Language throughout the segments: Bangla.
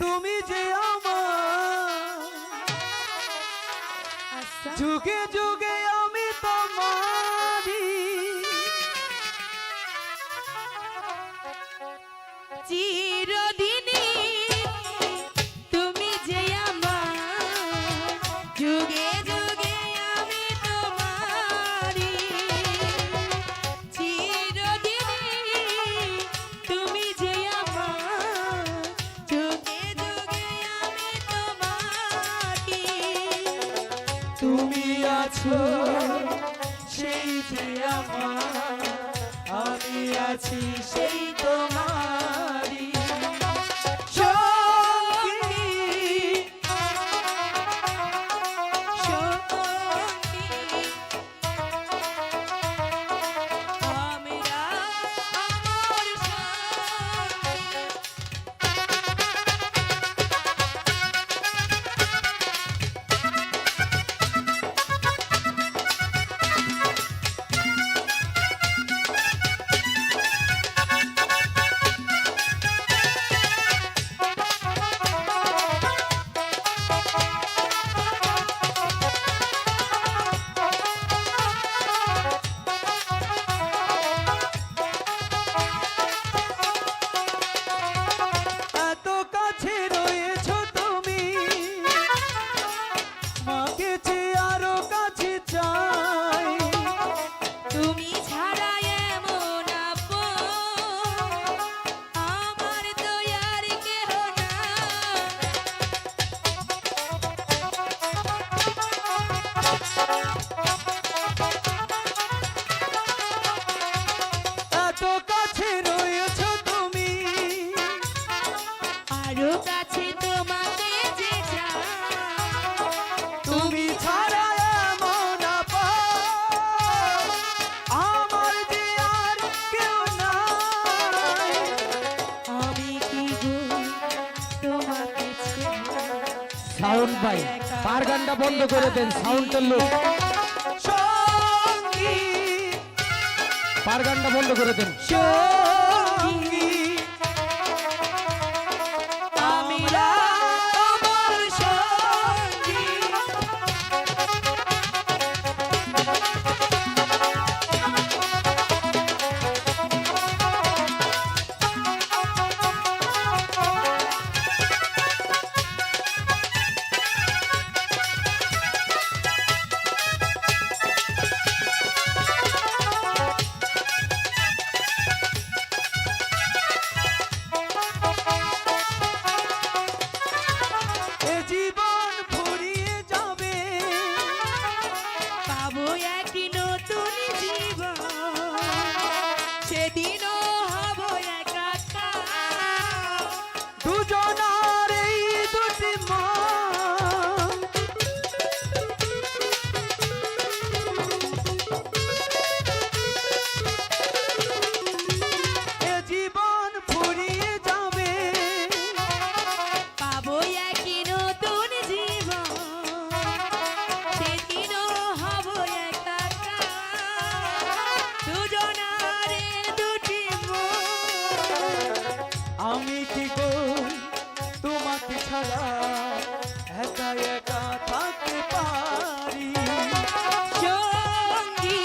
তুমি যে আমার যুগে যুগে আমি তোমারি চিরদিনই তুমি যে আমার যুগে যুগে আমি তোমারি চিরদিনই তুমি যে আমার যুগে যুগে আমি তোমারি তুমি আছো সেই যে আমার আমি আছি সেই তোমারি সঙ্গী এত কাছে রয়েছো তুমি মাকে চেয়ে আরো কাছে চাই তুমি ছাড়া এমন আপন আমার তো আর কেহ এত কাছে রয়েছো তুমি আরো কাছে তোমাকে যে চাই তুমি ছাড়া এমন আপন আমার যে আর কেউ নাই আমি কি গো তোমাকে সাউন্ড ভাই পার গানটা বন্ধ করে দেন, সাউন্ডের লোক সঙ্গী পার গানটা বন্ধ করে দেন। সঙ্গী আমরা আমার সঙ্গী এ জীবন ফুরিয়ে যাবে পাবো এক নতুন জীবন সেদিনও হব একাকার দুজনার এই দুটি মন এ জীবন ফুরিয়ে যাবে পাবো এক নতুন জীবন সেদিনও হব একাকার দুজনারে দুটি মন আমি কি গো তোমাকে ছাড়া একা একা থাকতে পারি সঙ্গী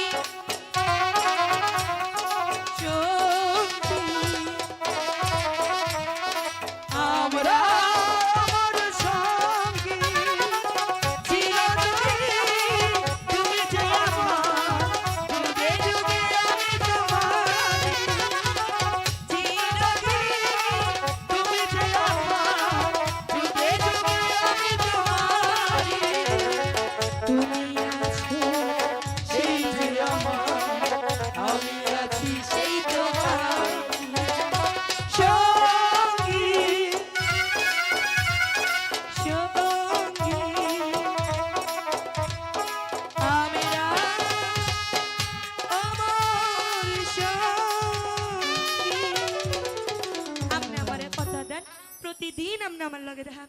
সঙ্গী আমরা আমার সঙ্গী চিরদিন তুমি যে আমার যুগে যুগে আমি তোমারি চিরদিন তুমি যে আমার যুগে যুগে আমি তোমারি তুমি আছো সেই যে আমার আমি আছি সেই তোমার সঙ্গী সঙ্গী আমরা আমার সঙ্গী আপনি আমারে কথা দেন প্রতিদিন আপনি আমার লগে দেখা